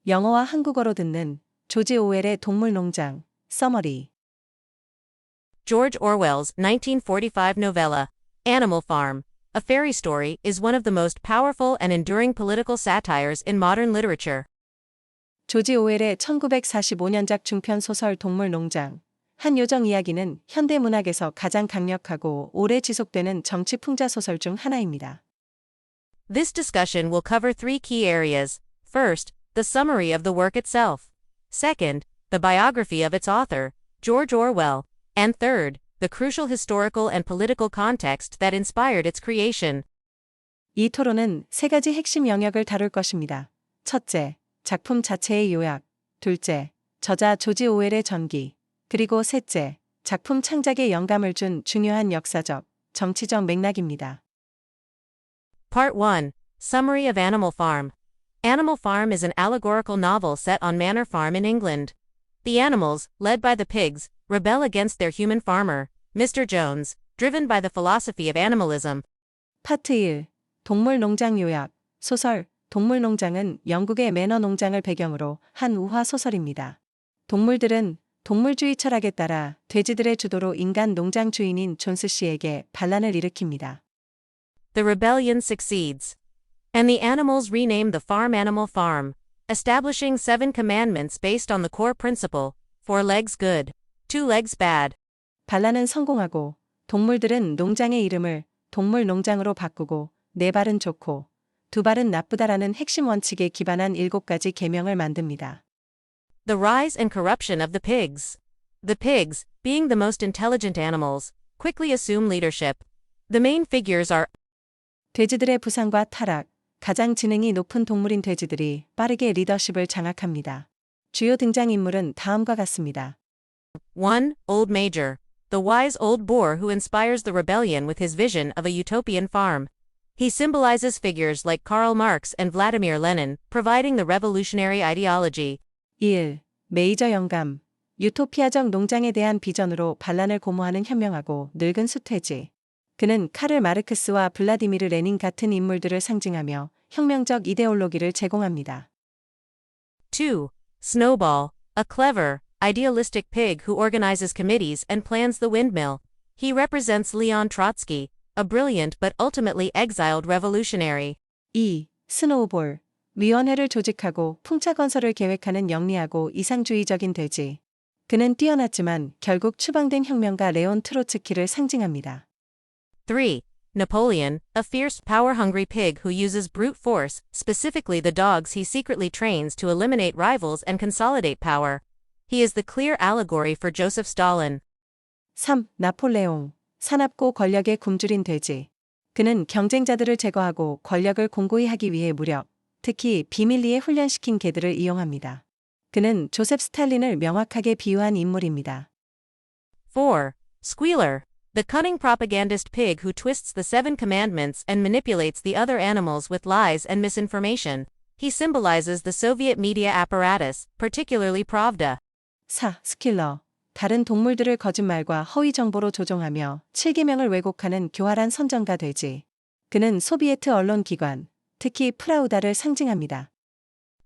영어와 한국어로 듣는 조지 오웰의 동물농장, 서머리. George Orwell's 1945 novella, Animal Farm, A Fairy Story, is one of the most powerful and enduring political satires in modern literature. 조지 오웰의 1945년작 중편 소설 동물농장, 한 요정 이야기는 현대 문학에서 가장 강력하고 오래 지속되는 정치 풍자 소설 중 하나입니다. This discussion will cover three key areas. First, the summary of the work itself. Second, the biography of its author, George Orwell. And third, the crucial historical and political context that inspired its creation. 이 토론은 세 가지 핵심 영역을 다룰 것입니다. 첫째, 작품 자체의 요약. 둘째, 저자 조지 오웰의 전기. 그리고 셋째, 작품 창작에 영감을 준 중요한 역사적, 정치적 맥락입니다. Part 1. Summary of Animal Farm. Animal Farm is an allegorical novel set on Manor Farm in England. The animals, led by the pigs, rebel against their human farmer, Mr. Jones, driven by the philosophy of animalism. 파트 1. 동물농장 요약. 소설, 동물농장은 영국의 매너 농장을 배경으로 한 우화 소설입니다. 동물들은 동물주의 철학에 따라 돼지들의 주도로 인간 농장 주인인 존스 씨에게 반란을 일으킵니다. The rebellion succeeds. And the animals rename the farm Animal Farm, establishing 7 commandments based on the core principle, 4 legs good, 2 legs bad. 반란은 성공하고 동물들은 농장의 이름을 동물농장으로 바꾸고 4발은 좋고 2발은 나쁘다라는 핵심 원칙에 기반한 7가지 계명을 만듭니다. The rise and corruption of the pigs. The pigs, being the most intelligent animals, quickly assume leadership. The main figures are 돼지들의 부상과 타락, 가장 지능이 높은 동물인 돼지들이 빠르게 리더십을 장악합니다. 주요 등장인물은 다음과 같습니다. 1. Old Major, the wise old boar who inspires the rebellion with his vision of a utopian farm. He symbolizes figures like Karl Marx and Vladimir Lenin, providing the revolutionary ideology. 1. 메이저 영감, 유토피아적 농장에 대한 비전으로 반란을 고모하는 현명하고 늙은 수퇴지. 그는 카를 마르크스와 블라디미르 레닌 같은 인물들을 상징하며 혁명적 이데올로기를 제공합니다. 2. Snowball, a clever, idealistic pig who organizes committees and plans the windmill. He represents Leon Trotsky, a brilliant but ultimately exiled revolutionary. 2. 스노우볼, 위원회를 조직하고 풍차 건설을 계획하는 영리하고 이상주의적인 돼지. 그는 뛰어났지만 결국 추방된 혁명가 레온 트로츠키를 상징합니다. 3. Napoleon, a fierce, power-hungry pig who uses brute force, specifically the dogs he secretly trains to eliminate rivals and consolidate power. He is the clear allegory for Joseph Stalin. 3. 나폴레옹, 사납고 권력에 굶주린 돼지. 그는 경쟁자들을 제거하고 권력을 공고히 하기 위해 무력, 특히 비밀리에 훈련시킨 개들을 이용합니다. 그는 조셉 스탈린을 명확하게 비유한 인물입니다. 4. Squealer, the cunning propagandist pig who twists the 7 commandments and manipulates the other animals with lies and misinformation. He symbolizes the Soviet media apparatus, particularly Pravda. 4. 스킬러, 다른 동물들을 거짓말과 허위 정보로 조종하며 7계명을 왜곡하는 교활한 선정가 돼지. 그는 소비에트 언론기관, 특히 프라우다를 상징합니다.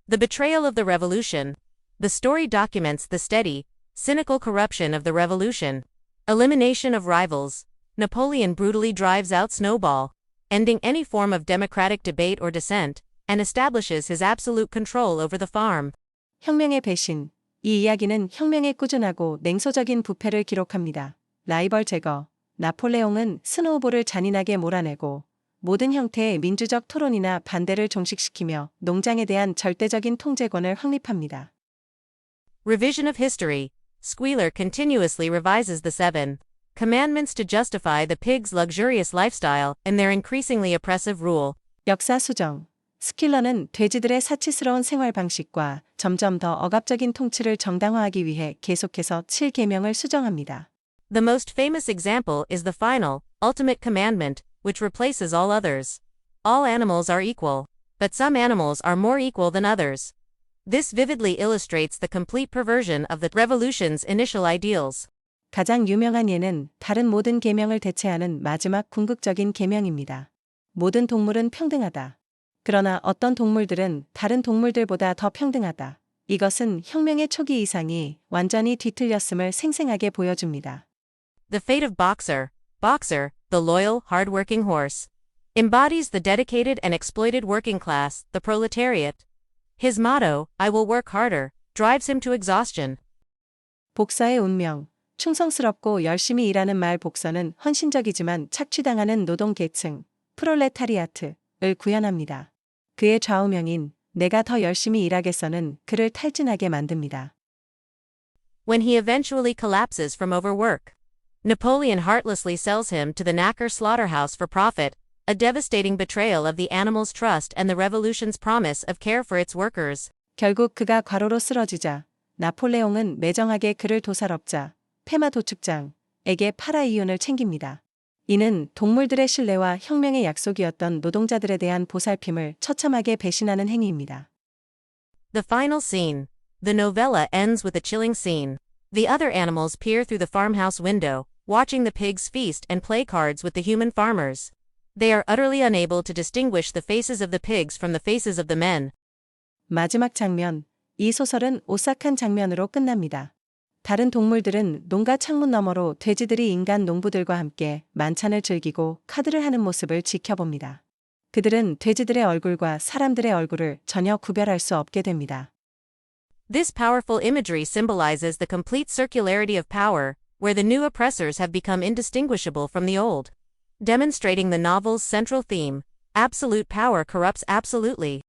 The Betrayal of the Revolution. The story documents the steady, cynical corruption of the revolution. Elimination of rivals. Napoleon brutally drives out Snowball, ending any form of democratic debate or dissent, and establishes his absolute control over the farm. 혁명의 배신. 이 이야기는 혁명의 꾸준하고 냉소적인 부패를 기록합니다. 라이벌 제거. 나폴레옹은 스노우볼을 잔인하게 몰아내고 모든 형태의 민주적 토론이나 반대를 종식시키며 농장에 대한 절대적인 통제권을 확립합니다. Revision of history. Squealer continuously revises the 7 commandments to justify the pigs' luxurious lifestyle and their increasingly oppressive rule. 역사 수정. 스킬러는 돼지들의 사치스러운 생활 방식과 점점 더 억압적인 통치를 정당화하기 위해 계속해서 7계명을 수정합니다. The most famous example is the final, ultimate commandment, which replaces all others. All animals are equal, but some animals are more equal than others. This vividly illustrates the complete perversion of the revolution's initial ideals. 가장 유명한 예는 다른 모든 계명을 대체하는 마지막 궁극적인 계명입니다. 모든 동물은 평등하다. 그러나 어떤 동물들은 다른 동물들보다 더 평등하다. 이것은 혁명의 초기 이상이 완전히 뒤틀렸음을 생생하게 보여줍니다. The fate of Boxer, Boxer, the loyal, hard-working horse, embodies the dedicated and exploited working class, the proletariat. His motto, I will work harder, drives him to exhaustion. 복사의 운명, 충성스럽고 열심히 일하는 말 복서는 헌신적이지만 착취당하는 노동계층, 프롤레타리아트를 구현합니다. 그의 좌우명인 내가 더 열심히 일하겠어는 그를 탈진하게 만듭니다. When he eventually collapses from overwork, Napoleon heartlessly sells him to the knacker slaughterhouse for profit, a devastating betrayal of the animal's trust and the revolution's promise of care for its workers. 결국 그가 과로로 쓰러지자 나폴레옹은 매정하게 그를 도살업자, 페마 도축장에게 팔아 이윤을 챙깁니다. 이는 동물들의 신뢰와 혁명의 약속이었던 노동자들에 대한 보살핌을 처참하게 배신하는 행위입니다. The final scene. The novella ends with a chilling scene. The other animals peer through the farmhouse window, watching the pigs feast and play cards with the human farmers. They are utterly unable to distinguish the faces of the pigs from the faces of the men. 마지막 장면, 이 소설은 오싹한 장면으로 끝납니다. 다른 동물들은 농가 창문 너머로 돼지들이 인간 농부들과 함께 만찬을 즐기고 카드를 하는 모습을 지켜봅니다. 그들은 돼지들의 얼굴과 사람들의 얼굴을 전혀 구별할 수 없게 됩니다. This powerful imagery symbolizes the complete circularity of power, where the new oppressors have become indistinguishable from the old. Demonstrating the novel's central theme, absolute power corrupts absolutely.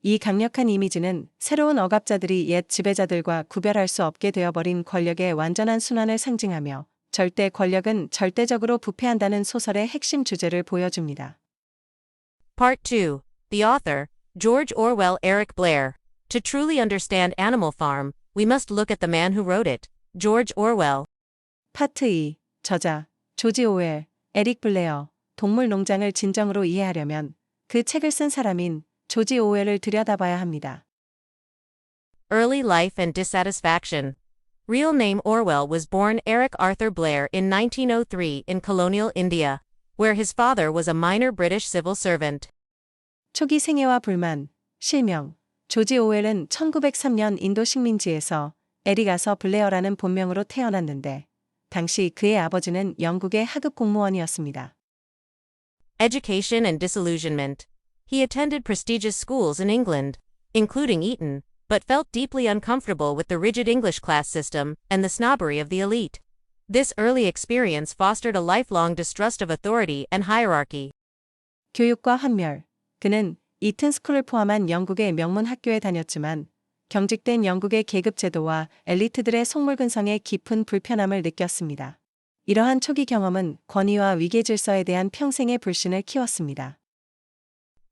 이 강력한 이미지는 새로운 억압자들이 옛 지배자들과 구별할 수 없게 되어버린 권력의 완전한 순환을 상징하며 절대 권력은 절대적으로 부패한다는 소설의 핵심 주제를 보여줍니다. Part 2. The author, George Orwell. Eric Blair. To truly understand Animal Farm, we must look at the man who wrote it, George Orwell. 파트 2. 저자, 조지 오웰, 에릭 블레어. 동물 농장을 진정으로 이해하려면 그 책을 쓴 사람인 조지 오웰을 들여다봐야 합니다. Early life and dissatisfaction. Real name Orwell was born Eric Arthur Blair in 1903 in colonial India, where his father was a minor British civil servant. 초기 생애와 불만, 실명. 조지 오웰은 1903년 인도 식민지에서 에릭 아서 블레어라는 본명으로 태어났는데 당시 그의 아버지는 영국의 하급 공무원이었습니다. Education and disillusionment. He attended prestigious schools in England, including Eton, but felt deeply uncomfortable with the rigid English class system and the snobbery of the elite. This early experience fostered a lifelong distrust of authority and hierarchy. 교육과 환멸. 그는 이튼 스쿨을 포함한 영국의 명문 학교에 다녔지만 경직된 영국의 계급 제도와 엘리트들의 속물근성에 깊은 불편함을 느꼈습니다. 이러한 초기 경험은 권위와 위계 질서에 대한 평생의 불신을 키웠습니다.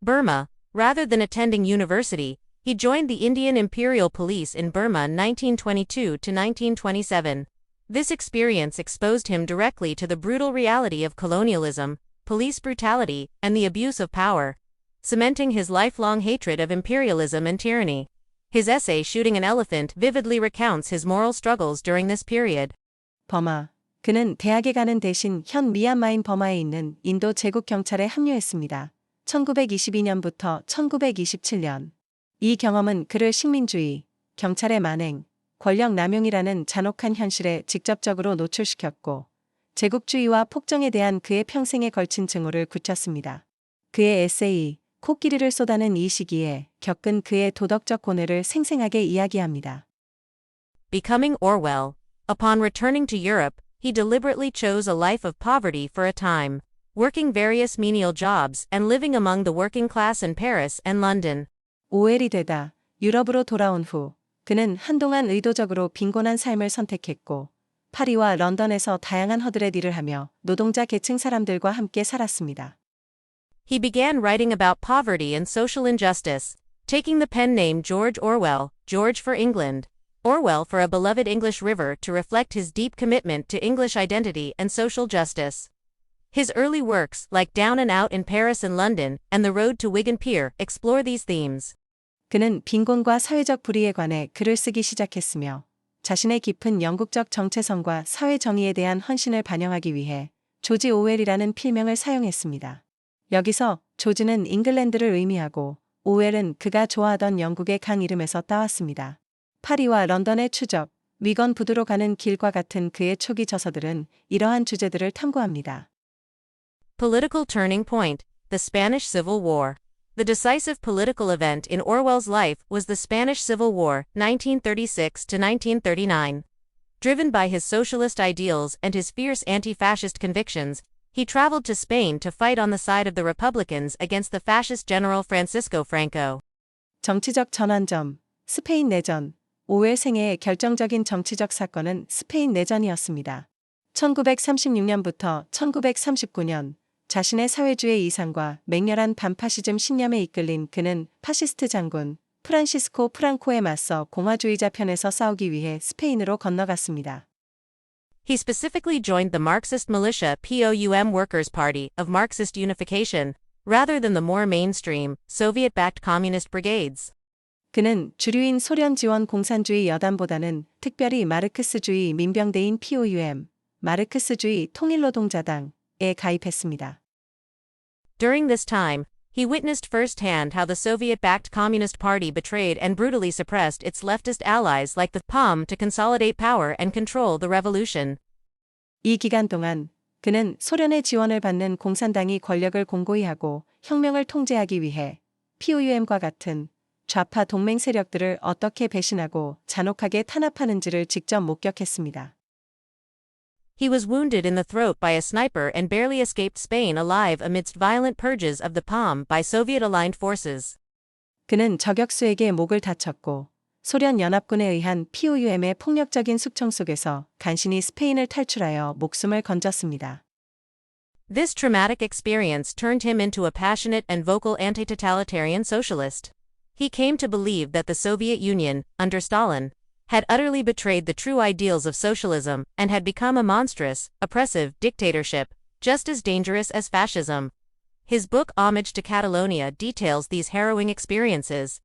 Burma. Rather than attending university, he joined the Indian Imperial Police in Burma 1922 to 1927. This experience exposed him directly to the brutal reality of colonialism, police brutality, and the abuse of power, cementing his lifelong hatred of imperialism and tyranny. His essay Shooting an Elephant vividly recounts his moral struggles during this period. 버마. 그는 대학에 가는 대신 현 미얀마인 버마에 있는 인도 제국 경찰에 합류했습니다. 1922년부터 1927년. 이 경험은 그를 식민주의, 경찰의 만행, 권력 남용이라는 잔혹한 현실에 직접적으로 노출시켰고 제국주의와 폭정에 대한 그의 평생에 걸친 증오를 굳혔습니다. 그의 에세이 코끼리를 쏟아낸 이 시기에 겪은 그의 도덕적 고뇌를 생생하게 이야기합니다. Becoming Orwell. Upon returning to Europe, he deliberately chose a life of poverty for a time, working various menial jobs and living among the working class in Paris and London. 오웰이 되다 유럽으로 돌아온 후 그는 한동안 의도적으로 빈곤한 삶을 선택했고 파리와 런던에서 다양한 허드렛 일을 하며 노동자 계층 사람들과 함께 살았습니다. He began writing about poverty and social injustice, taking the pen name George Orwell, George for England, Orwell for a beloved English river to reflect his deep commitment to English identity and social justice. His early works, like Down and Out in Paris and London, and The Road to Wigan Pier, explore these themes. 그는 빈곤과 사회적 불의에 관해 글을 쓰기 시작했으며 자신의 깊은 영국적 정체성과 사회 정의에 대한 헌신을 반영하기 위해 조지 오웰이라는 필명을 사용했습니다. 여기서 조지는 잉글랜드를 의미하고 오웰은 그가 좋아하던 영국의 강 이름에서 따왔습니다. 파리와 런던의 추적, 위건 부두로 가는 길과 같은 그의 초기 저서들은 이러한 주제들을 탐구합니다. Political turning point, the Spanish Civil War. The decisive political event in Orwell's life was the Spanish Civil War, 1936 to 1939. Driven by his socialist ideals and his fierce anti-fascist convictions, he traveled to Spain to fight on the side of the Republicans against the fascist General Francisco Franco. 정치적 전환점, 스페인 내전. 오웰 생애의 결정적인 정치적 사건은 스페인 내전이었습니다. 1936년부터 1939년 자신의 사회주의 이상과 맹렬한 반파시즘 신념에 이끌린 그는 파시스트 장군 프란시스코 프랑코에 맞서 공화주의자 편에서 싸우기 위해 스페인으로 건너갔습니다. He specifically joined the Marxist militia POUM Workers' Party of Marxist Unification, rather than the more mainstream, Soviet-backed communist brigades. 그는 주류인 소련 지원 공산주의 여단보다는 특별히 마르크스주의 민병대인 POUM, 마르크스주의 통일노동자당에 가입했습니다. During this time, he witnessed firsthand how the Soviet-backed Communist Party betrayed and brutally suppressed its leftist allies like the POM to consolidate power and control the revolution. 이 기간 동안 그는 소련의 지원을 받는 공산당이 권력을 공고히 하고 혁명을 통제하기 위해 POUM과 같은 좌파 동맹 세력들을 어떻게 배신하고 잔혹하게 탄압하는지를 직접 목격했습니다. He was wounded in the throat by a sniper and barely escaped Spain alive amidst violent purges of the POM by Soviet-aligned forces. 그는 저격수에게 목을 다쳤고 소련 연합군에 의한 POUM의 폭력적인 숙청 속에서 간신히 스페인을 탈출하여 목숨을 건졌습니다. This traumatic experience turned him into a passionate and vocal anti-totalitarian socialist. He came to believe that the Soviet Union, under Stalin, had utterly betrayed the true ideals of socialism and had become a monstrous, oppressive dictatorship, just as dangerous as fascism. His book Homage to Catalonia details these harrowing experiences.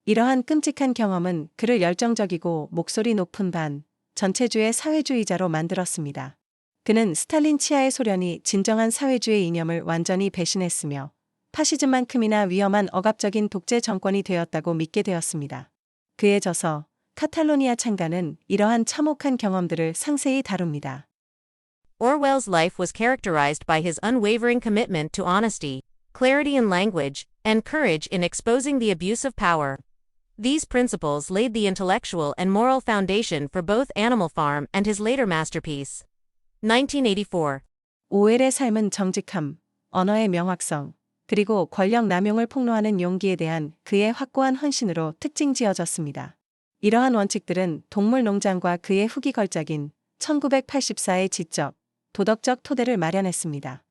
이러한 끔찍한 경험은 그를 열정적이고 목소리 높은 전체주의 사회주의자로 만들었습니다. 그는 스탈린 치하의 소련이 진정한 사회주의 이념을 완전히 배신했으며 파시즘만큼이나 위험한 억압적인 독재 정권이 되었다고 믿게 되었습니다. 그의 저서 카탈로니아 창가는 이러한 참혹한 경험들을 상세히 다룹니다. Orwell's life was characterized by his unwavering commitment to honesty, clarity in language, and courage in exposing the abuse of power. These principles laid the intellectual and moral foundation for both Animal Farm and his later masterpiece. 1984. 오웰의 삶은 정직함, 언어의 명확성, 그리고 권력 남용을 폭로하는 용기에 대한 그의 확고한 헌신으로 특징 지어졌습니다. 이러한 원칙들은 동물농장과 그의 후기 걸작인 1984의 지적, 도덕적 토대를 마련했습니다.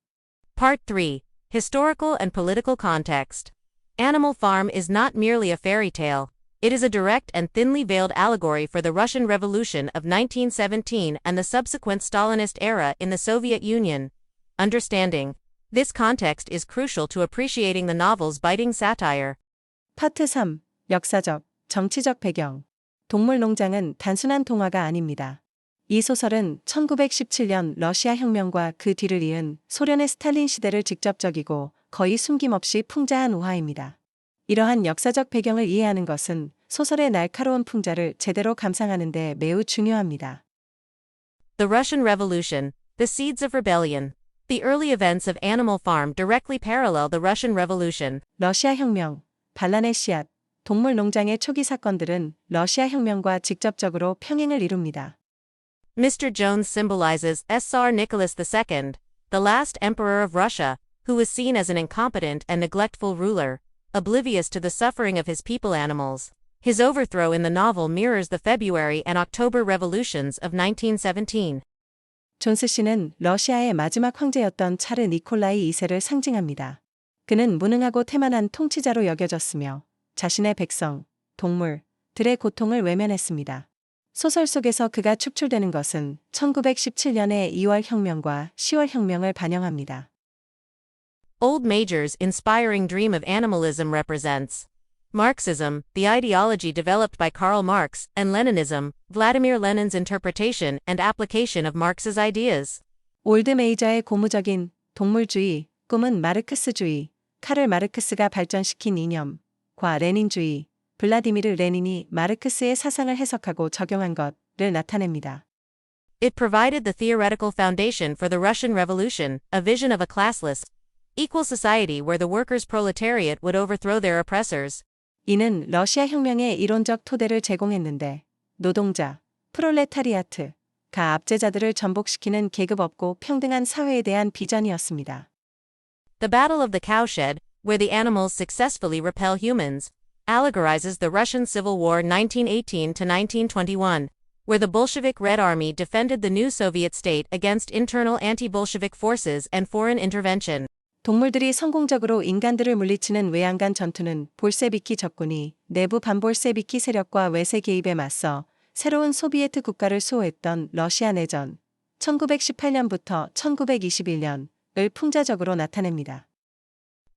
Part 3. Historical and Political Context. Animal Farm is not merely a fairy tale. It is a direct and thinly veiled allegory for the Russian Revolution of 1917 and the subsequent Stalinist era in the Soviet Union. Understanding this context is crucial to appreciating the novel's biting satire. 파트 3. 역사적, 정치적 배경. 동물농장은 단순한 동화가 아닙니다. 이 소설은 1917년 러시아 혁명과 그 뒤를 이은 소련의 스탈린 시대를 직접적이고 거의 숨김없이 풍자한 우화입니다. 이러한 역사적 배경을 이해하는 것은 소설의 날카로운 풍자를 제대로 감상하는 데 매우 중요합니다. The Russian Revolution, The Seeds of Rebellion. The early events of Animal Farm directly parallel the Russian Revolution. 러시아 혁명, 반란의 씨앗, 동물농장의 초기 사건들은 러시아 혁명과 직접적으로 평행을 이룹니다. Mr. Jones symbolizes Tsar Nicholas II, the last emperor of Russia, who was seen as an incompetent and neglectful ruler, oblivious to the suffering of his people animals. His overthrow in the novel mirrors the February and October revolutions of 1917. 존스 씨는 러시아의 마지막 황제였던 차르 니콜라이 2세를 상징합니다. 그는 무능하고 태만한 통치자로 여겨졌으며 자신의 백성, 동물들의 고통을 외면했습니다. 소설 속에서 그가 축출되는 것은 1917년의 2월 혁명과 10월 혁명을 반영합니다. Old Major's inspiring dream of animalism represents Marxism, the ideology developed by Karl Marx, and Leninism, Vladimir Lenin's interpretation and application of Marx's ideas. 올드 메이저의 고무적인 동물주의, 꿈은 마르크스주의, 카를 마르크스가 발전시킨 이념과 레닌주의, 블라디미르 레닌이 마르크스의 사상을 해석하고 적용한 것을 나타냅니다. It provided the theoretical foundation for the Russian Revolution, a vision of a classless, equal society where the workers' proletariat would overthrow their oppressors. 이는 러시아 혁명의 이론적 토대를 제공했는데 노동자, 프롤레타리아트가 압제자들을 전복시키는 계급 없고 평등한 사회에 대한 비전이었습니다. The Battle of the Cowshed, where the animals successfully repel humans, allegorizes the Russian Civil War 1918 to 1921, where the Bolshevik Red Army defended the new Soviet state against internal anti-Bolshevik forces and foreign intervention. 동물들이 성공적으로 인간들을 물리치는 외양간 전투는 볼셰비키 적군이 내부 반볼셰비키 세력과 외세 개입에 맞서 새로운 소비에트 국가를 수호했던 러시아 내전 1918년부터 1921년을 풍자적으로 나타냅니다.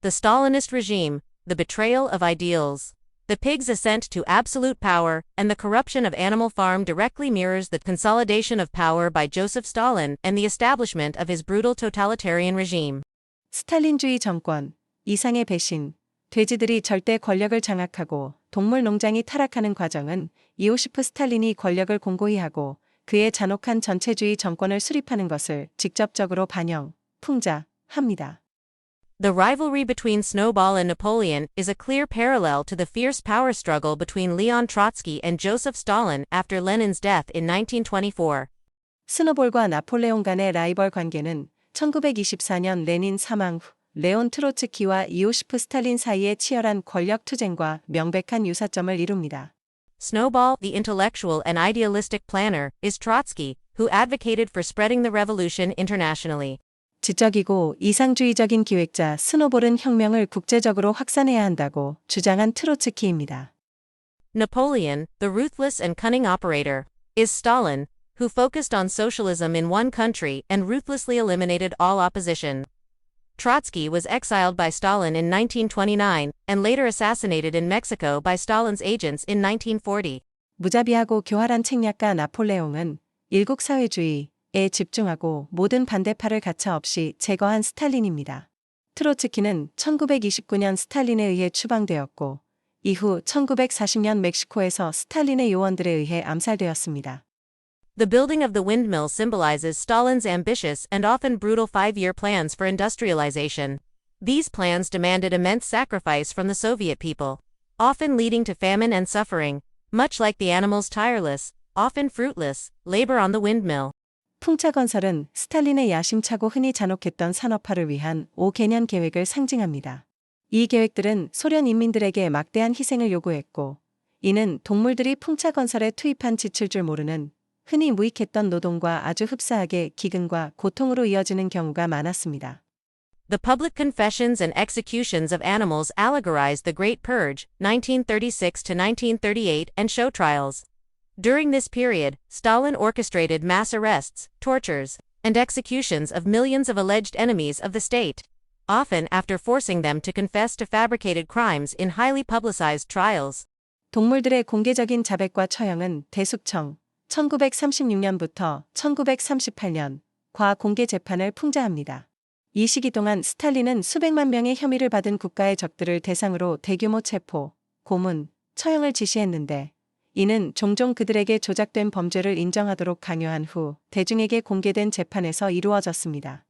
The Stalinist regime, the betrayal of ideals. The pig's ascent to absolute power and the corruption of animal farm directly mirrors the consolidation of power by Joseph Stalin and the establishment of his brutal totalitarian regime. 스탈린주의 정권, 이상의 배신, 돼지들이 절대 권력을 장악하고 동물 농장이 타락하는 과정은 이오시프 스탈린이 권력을 공고히 하고 그의 잔혹한 전체주의 정권을 수립하는 것을 직접적으로 반영, 풍자합니다. The rivalry between Snowball and Napoleon is a clear parallel to the fierce power struggle between Leon Trotsky and Joseph Stalin after Lenin's death in 1924. 스노볼과 나폴레옹 간의 라이벌 관계는 1924년 레닌 사망 후 레온 트로츠키와 이오시프 스탈린 사이의 치열한 권력 투쟁과 명백한 유사점을 이룹니다. Snowball, the intellectual and idealistic planner, is Trotsky, who advocated for spreading the revolution internationally. 지적이고 이상주의적인 기획자 스노볼은 혁명을 국제적으로 확산해야 한다고 주장한 트로츠키입니다. Napoleon, the ruthless and cunning operator, is Stalin, who focused on socialism in one country and ruthlessly eliminated all opposition. Trotsky was exiled by Stalin in 1929 and later assassinated in Mexico by Stalin's agents in 1940. 무자비하고 교활한 책략가 나폴레옹은 일국 사회주의에 집중하고 모든 반대파를 가차없이 제거한 스탈린입니다. 트로츠키는 1929년 스탈린에 의해 추방되었고 이후 1940년 멕시코에서 스탈린의 요원들에 의해 암살되었습니다. The building of the windmill symbolizes Stalin's ambitious and often brutal 5-year plans for industrialization. These plans demanded immense sacrifice from the Soviet people, often leading to famine and suffering, much like the animals' tireless, often fruitless, labor on the windmill. 풍차건설은 스탈린의 야심차고 흔히 잔혹했던 산업화를 위한 5개년 계획을 상징합니다. 이 계획들은 소련 인민들에게 막대한 희생을 요구했고, 이는 동물들이 풍차건설에 투입한 지칠 줄 모르는 흔히 무익했던 노동과 아주 흡사하게 기근과 고통으로 이어지는 경우가 많았습니다. The public confessions and executions of animals allegorized the Great Purge, 1936 to 1938, and show trials. During this period, Stalin orchestrated mass arrests, tortures, and executions of millions of alleged enemies of the state, often after forcing them to confess to fabricated crimes in highly publicized trials. 동물들의 공개적인 자백과 처형은 대숙청, 1936년부터 1938년 과공개 재판을 풍자합니다. 이 시기 동안 스탈린은 수백만 명의 혐의를 받은 국가의 적들을 대상으로 대규모 체포, 고문, 처형을 지시했는데 이는 종종 그들에게 조작된 범죄를 인정하도록 강요한 후 대중에게 공개된 재판에서 이루어졌습니다.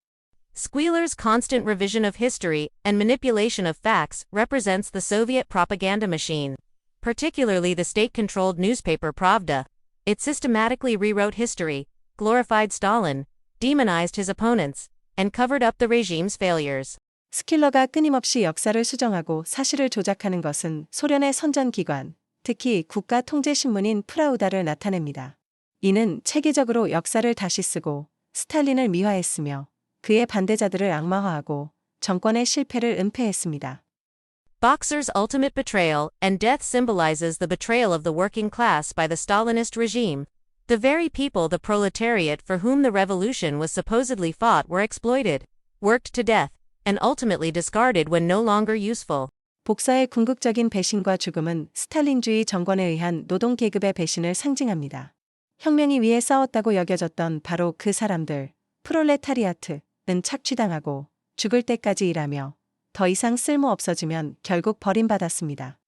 Squealer's constant revision of history and manipulation of facts represents the Soviet propaganda machine, particularly the state-controlled newspaper Pravda. It systematically rewrote history, glorified Stalin, demonized his opponents, and covered up the regime's failures. 스킬러가 끊임없이 역사를 수정하고 사실을 조작하는 것은 소련의 선전기관, 특히 국가통제신문인 프라우다를 나타냅니다. 이는 체계적으로 역사를 다시 쓰고 스탈린을 미화했으며 그의 반대자들을 악마화하고 정권의 실패를 은폐했습니다. Boxer's ultimate betrayal and death symbolizes the betrayal of the working class by the Stalinist regime. The very people, the proletariat for whom the revolution was supposedly fought, were exploited, worked to death, and ultimately discarded when no longer useful. 복사의 궁극적인 배신과 죽음은 스탈린주의 정권에 의한 노동 계급의 배신을 상징합니다. 혁명이 위해 싸웠다고 여겨졌던 바로 그 사람들, 프롤레타리아트는 착취당하고 죽을 때까지 일하며 더 이상 쓸모 없어지면 결국 버림받았습니다.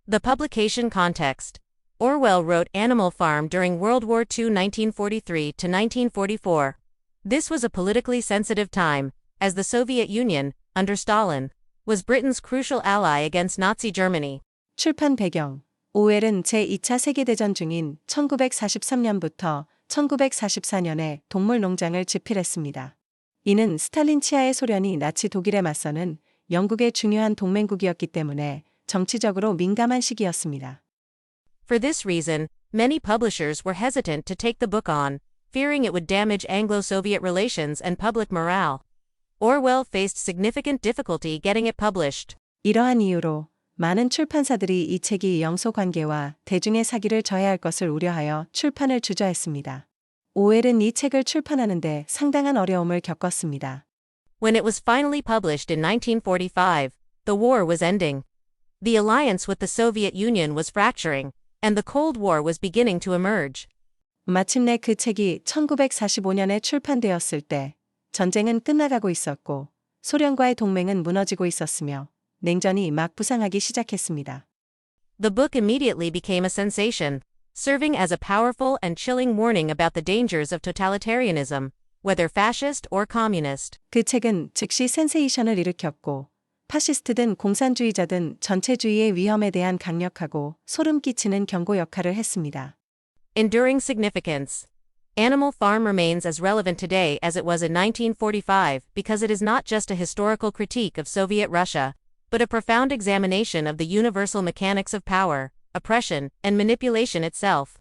The publication context. Orwell wrote Animal Farm during World War II 1943 to 1944. This was a politically sensitive time, as the Soviet Union, under Stalin, was Britain's crucial ally against Nazi Germany. 출판 배경. 오웰은 제2차 세계대전 중인 1943년부터 1944년에 동물농장을 집필했습니다. 이는 스탈린 치하의 소련이 나치 독일에 맞서는 영국의 중요한 동맹국이었기 때문에 정치적으로 민감한 시기였습니다. For this reason, many publishers were hesitant to take the book on, fearing it would damage Anglo-Soviet relations and public morale. Orwell faced significant difficulty getting it published. 이러한 이유로 많은 출판사들이 이 책이 영소 관계와 대중의 사기를 저해할 것을 우려하여 출판을 주저했습니다. 오웰은 이 책을 출판하는데 상당한 어려움을 겪었습니다. When it was finally published in 1945, the war was ending. The alliance with the Soviet Union was fracturing, and the Cold War was beginning to emerge. 마침내 그 책이 1945년에 출판되었을 때 전쟁은 끝나가고 있었고 소련과의 동맹은 무너지고 있었으며 냉전이 막 부상하기 시작했습니다. The book immediately became a sensation, serving as a powerful and chilling warning about the dangers of totalitarianism, whether fascist or communist. 그 책은 즉시 센세이션을 일으켰고 파시스트든 공산주의자든 전체주의의 위험에 대한 강력하고 소름 끼치는 경고 역할을 했습니다. Enduring significance. Animal Farm remains as relevant today as it was in 1945 because it is not just a historical critique of Soviet Russia, but a profound examination of the universal mechanics of power, oppression, and manipulation itself.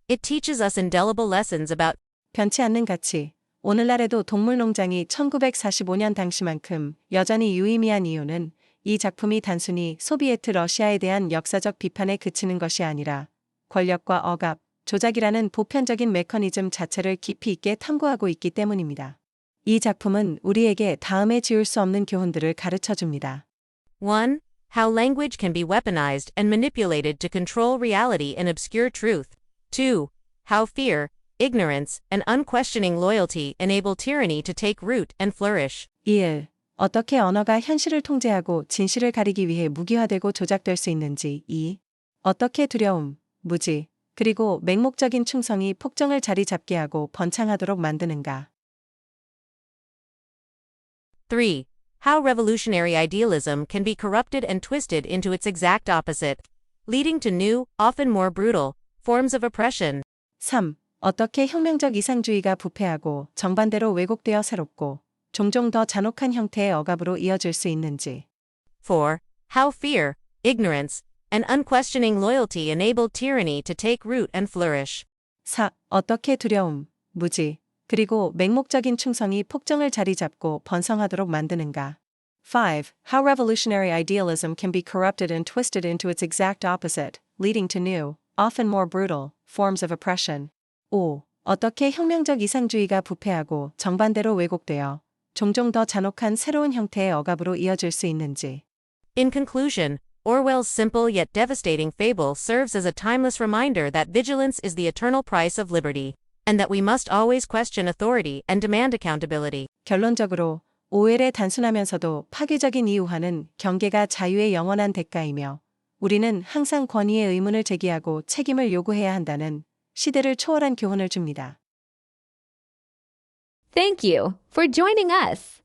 It teaches us indelible lessons about 변치 않는 가치. 오늘날에도 동물농장이 1945년 당시만큼 여전히 유의미한 이유는 이 작품이 단순히 소비에트 러시아에 대한 역사적 비판에 그치는 것이 아니라 권력과 억압, 조작이라는 보편적인 메커니즘 자체를 깊이 있게 탐구하고 있기 때문입니다. 이 작품은 우리에게 다음에 지울 수 없는 교훈들을 가르쳐 줍니다. 1. How language can be weaponized and manipulated to control reality and obscure truth. 2. How fear, ignorance, and unquestioning loyalty enable tyranny to take root and flourish. 1. 어떻게 언어가 현실을 통제하고 진실을 가리기 위해 무기화되고 조작될 수 있는지. 2. 어떻게 두려움, 무지, 그리고 맹목적인 충성이 폭정을 자리 잡게 하고 번창하도록 만드는가. 3. How revolutionary idealism can be corrupted and twisted into its exact opposite, leading to new, often more brutal, forms of oppression. 3. 어떻게 혁명적 이상주의가 부패하고 정반대로 왜곡되어 새롭고 종종 더 잔혹한 형태의 억압으로 이어질 수 있는지. 4. How fear, ignorance, and unquestioning loyalty enable tyranny to take root and flourish. 4. 어떻게 두려움, 무지, 그리고 맹목적인 충성이 폭정을 자리 잡고 번성하도록 만드는가. 5. How revolutionary idealism can be corrupted and twisted into its exact opposite, leading to new, often more brutal, forms of oppression. 5. 어떻게 혁명적 이상주의가 부패하고 정반대로 왜곡되어 종종 더 잔혹한 새로운 형태의 억압으로 이어질 수 있는지. In conclusion, Orwell's simple yet devastating fable serves as a timeless reminder that vigilance is the eternal price of liberty, and that we must always question authority and demand accountability. 결론적으로 오웰의 단순하면서도 파괴적인 이 우화는 경계가 자유의 영원한 대가이며 우리는 항상 권위의 의문을 제기하고 책임을 요구해야 한다는 시대를 초월한 교훈을 줍니다. Thank you for joining us.